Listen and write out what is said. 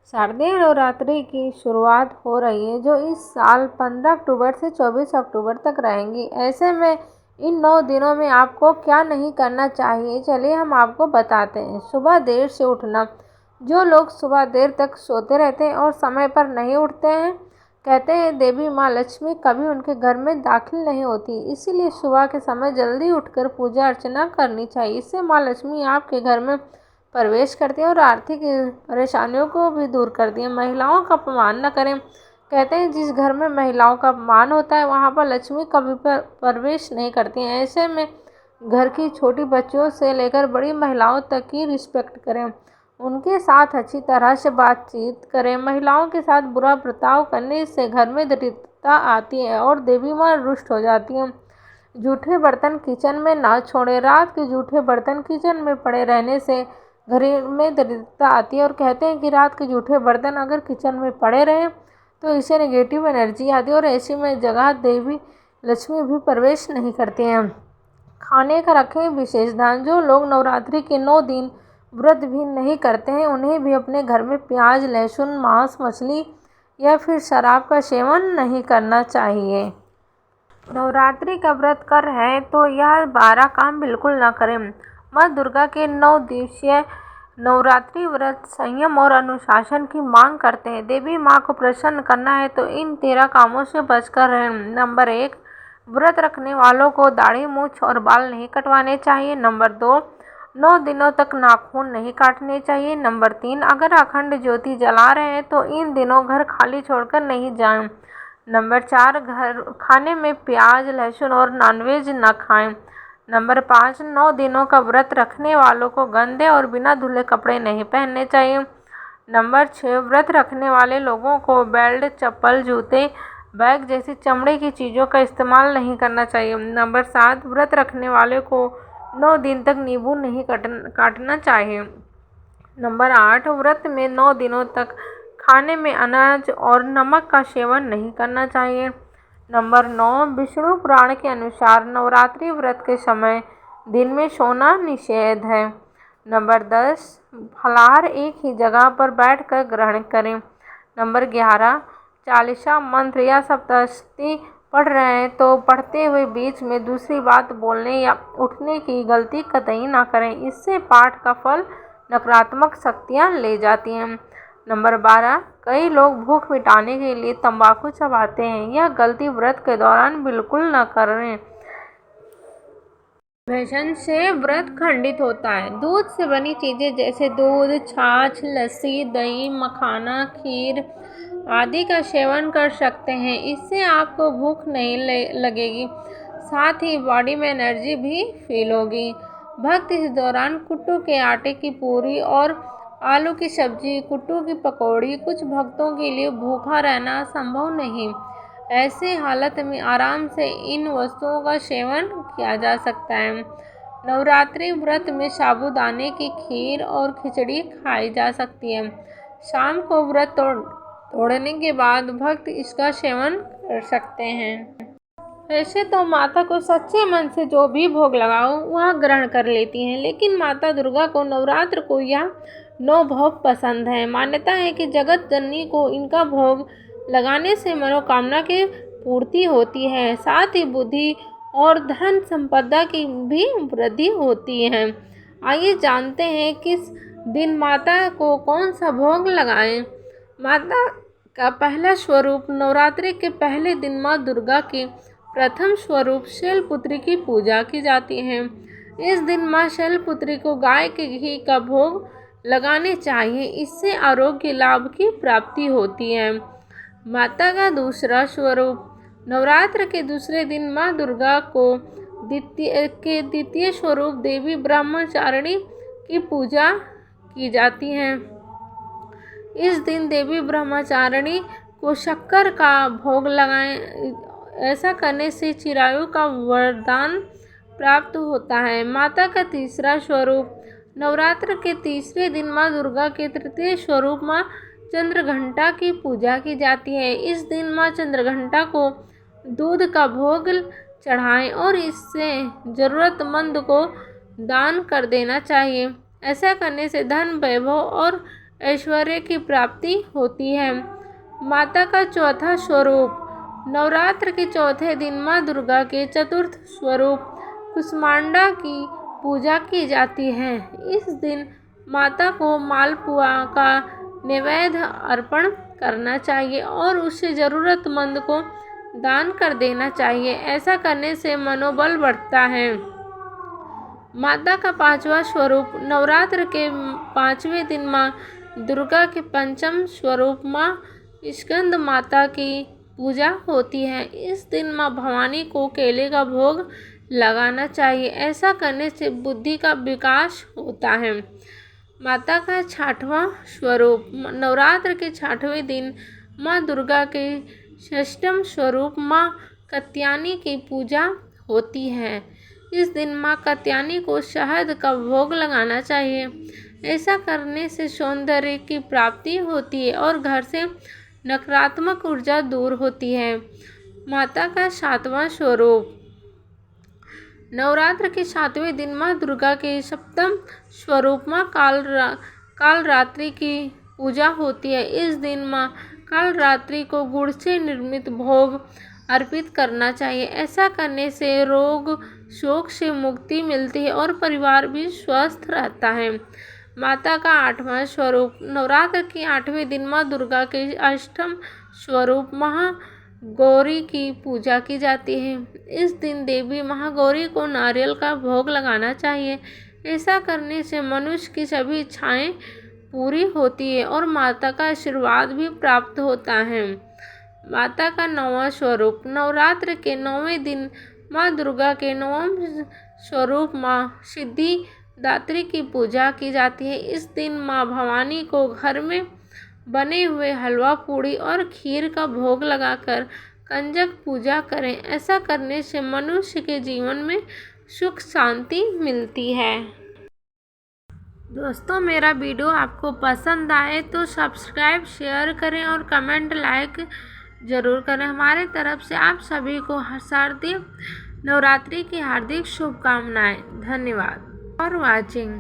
शारदीय नवरात्रि की शुरुआत हो रही है, जो इस साल 15 अक्टूबर से 24 अक्टूबर तक रहेंगी। ऐसे में इन 9 दिनों में आपको क्या नहीं करना चाहिए, चलिए हम आपको बताते हैं। सुबह देर से उठना। जो लोग सुबह देर तक सोते रहते हैं और समय पर नहीं उठते हैं, कहते हैं देवी माँ लक्ष्मी कभी उनके घर में दाखिल नहीं होती। इसीलिए सुबह के समय जल्दी उठकर पूजा अर्चना करनी चाहिए। इससे माँ लक्ष्मी आपके घर में प्रवेश करती हैं और आर्थिक परेशानियों को भी दूर करती हैं। महिलाओं का अपमान न करें। कहते हैं जिस घर में महिलाओं का अपमान होता है, वहाँ पर लक्ष्मी कभी प्रवेश नहीं करती हैं। ऐसे में घर की छोटी बच्चियों से लेकर बड़ी महिलाओं तक की रिस्पेक्ट करें। उनके साथ अच्छी तरह से बातचीत करें। महिलाओं के साथ बुरा बर्ताव करने से घर में दरिद्रता आती है और देवी माँ रुष्ट हो जाती हैं। जूठे बर्तन किचन में ना छोड़ें। रात के जूठे बर्तन किचन में पड़े रहने से घर में दरिद्रता आती है और कहते हैं कि रात के जूठे बर्तन अगर किचन में पड़े रहें तो इससे नेगेटिव एनर्जी आती है और ऐसी में जगह देवी लक्ष्मी भी प्रवेश नहीं करती हैं। खाने का रखें विशेष ध्यान। जो लोग नवरात्रि के 9 दिन व्रत भी नहीं करते हैं, उन्हें भी अपने घर में प्याज, लहसुन, मांस, मछली या फिर शराब का सेवन नहीं करना चाहिए। नवरात्रि का व्रत कर रहे हैं तो यह 12 काम बिल्कुल न करें। माँ दुर्गा के 9 दिवसीय नवरात्रि व्रत संयम और अनुशासन की मांग करते हैं। देवी माँ को प्रसन्न करना है तो इन 13 कामों से बचकर रहें। नंबर 1, व्रत रखने वालों को दाढ़ी, मूछ और बाल नहीं कटवाने चाहिए। नंबर 2, 9 दिनों तक नाखून नहीं काटने चाहिए। नंबर 3, अगर अखंड ज्योति जला रहे हैं तो इन दिनों घर खाली छोड़कर नहीं जाएं। नंबर 4, घर खाने में प्याज, लहसुन और नॉनवेज न खाएं। नंबर 5, 9 दिनों का व्रत रखने वालों को गंदे और बिना धुले कपड़े नहीं पहनने चाहिए। नंबर 6, व्रत रखने वाले लोगों को बेल्ट, चप्पल, जूते, बैग जैसी चमड़े की चीज़ों का इस्तेमाल नहीं करना चाहिए। नंबर 7, व्रत रखने वाले को 9 दिन तक नींबू नहीं काटना चाहिए। नंबर 8, व्रत में 9 दिनों तक खाने में अनाज और नमक का सेवन नहीं करना चाहिए। नंबर 9, विष्णु पुराण के अनुसार नवरात्रि व्रत के समय दिन में सोना निषेध है। नंबर 10, फलाहार एक ही जगह पर बैठकर ग्रहण करें। नंबर 11, चालीसा मंत्र या सप्तशती पढ़ रहे हैं तो पढ़ते हुए बीच में दूसरी बात बोलने या उठने की गलती कतई ना करें। इससे पाठ का फल नकारात्मक शक्तियाँ ले जाती हैं। नंबर 12, कई लोग भूख मिटाने के लिए तंबाकू चबाते हैं। यह गलती व्रत के दौरान बिल्कुल न करें। भोजन से व्रत खंडित होता है। दूध से बनी चीज़ें जैसे दूध, छाछ, लस्सी, दही, मखाना, खीर आदि का सेवन कर सकते हैं। इससे आपको भूख नहीं लगेगी, साथ ही बॉडी में एनर्जी भी फील होगी। भक्त इस दौरान कुट्टू के आटे की पूरी और आलू की सब्जी, कुट्टू की पकौड़ी। कुछ भक्तों के लिए भूखा रहना संभव नहीं। ऐसे हालत में आराम से इन वस्तुओं का सेवन किया जा सकता है। नवरात्रि व्रत में साबूदाने की खीर और खिचड़ी खाई जा सकती है। शाम को व्रत तोड़ने के बाद भक्त इसका सेवन कर सकते हैं। वैसे तो माता को सच्चे मन से जो भी भोग लगाओ वह ग्रहण कर लेती हैं, लेकिन माता दुर्गा को नवरात्र को यह 9 भोग पसंद है। मान्यता है कि जगत जननी को इनका भोग लगाने से मनोकामना की पूर्ति होती है, साथ ही बुद्धि और धन संपदा की भी वृद्धि होती है। आइए जानते हैं किस दिन माता को कौन सा भोग लगाएं। माता का पहला स्वरूप। नवरात्रि के पहले दिन माँ दुर्गा के प्रथम स्वरूप शैलपुत्री की पूजा की जाती है। इस दिन माँ शैलपुत्री को गाय के घी का भोग लगाने चाहिए। इससे आरोग्य लाभ की प्राप्ति होती है। माता का दूसरा स्वरूप। नवरात्र के दूसरे दिन माँ दुर्गा को द्वितीय स्वरूप देवी ब्रह्मचारिणी की पूजा की जाती है। इस दिन देवी ब्रह्मचारिणी को शक्कर का भोग लगाएं। ऐसा करने से चिरायु का वरदान प्राप्त होता है। माता का तीसरा स्वरूप। नवरात्र के तीसरे दिन माँ दुर्गा के तृतीय स्वरूप माँ चंद्रघंटा की पूजा की जाती है। इस दिन माँ चंद्रघंटा को दूध का भोग चढ़ाएं और इससे ज़रूरतमंद को दान कर देना चाहिए। ऐसा करने से धन, वैभव और ऐश्वर्य की प्राप्ति होती है। माता का चौथा स्वरूप। नवरात्र के चौथे दिन माँ दुर्गा के चतुर्थ स्वरूप कुष्मांडा की पूजा की जाती है। इस दिन माता को मालपुआ का नैवेद्य अर्पण करना चाहिए और उसे ज़रूरतमंद को दान कर देना चाहिए। ऐसा करने से मनोबल बढ़ता है। माता का पांचवा स्वरूप। नवरात्र के पांचवें दिन माँ दुर्गा के पंचम स्वरूप माँ स्कंद माता की पूजा होती है। इस दिन माँ भवानी को केले का भोग लगाना चाहिए। ऐसा करने से बुद्धि का विकास होता है। माता का छठवां स्वरूप। नवरात्र के छठवें दिन माँ दुर्गा के षष्ठम स्वरूप माँ कात्यायनी की पूजा होती है। इस दिन माँ कात्यायनी को शहद का भोग लगाना चाहिए। ऐसा करने से सौंदर्य की प्राप्ति होती है और घर से नकारात्मक ऊर्जा दूर होती है। माता का सातवां स्वरूप। नवरात्र के सातवें दिन माँ दुर्गा के सप्तम स्वरूप माँ कालरात्रि की पूजा होती है। इस दिन माँ कालरात्रि को गुड़ से निर्मित भोग अर्पित करना चाहिए। ऐसा करने से रोग शोक से मुक्ति मिलती है और परिवार भी स्वस्थ रहता है। माता का आठवां स्वरूप। नवरात्र के आठवें दिन माँ दुर्गा के अष्टम स्वरूप महागौरी की पूजा की जाती है। इस दिन देवी महागौरी को नारियल का भोग लगाना चाहिए। ऐसा करने से मनुष्य की सभी इच्छाएं पूरी होती है और माता का आशीर्वाद भी प्राप्त होता है। माता का नौवां स्वरूप। नवरात्र के 9वें दिन माँ दुर्गा के 9वें स्वरूप माँ सिद्धिदात्री की पूजा की जाती है। इस दिन माँ भवानी को घर में बने हुए हलवा पूड़ी और खीर का भोग लगाकर कंजक पूजा करें। ऐसा करने से मनुष्य के जीवन में सुख शांति मिलती है। दोस्तों, मेरा वीडियो आपको पसंद आए तो सब्सक्राइब शेयर करें और कमेंट लाइक ज़रूर करें। हमारे तरफ से आप सभी को शारदीय नवरात्रि की हार्दिक शुभकामनाएं। धन्यवाद फॉर वॉचिंग।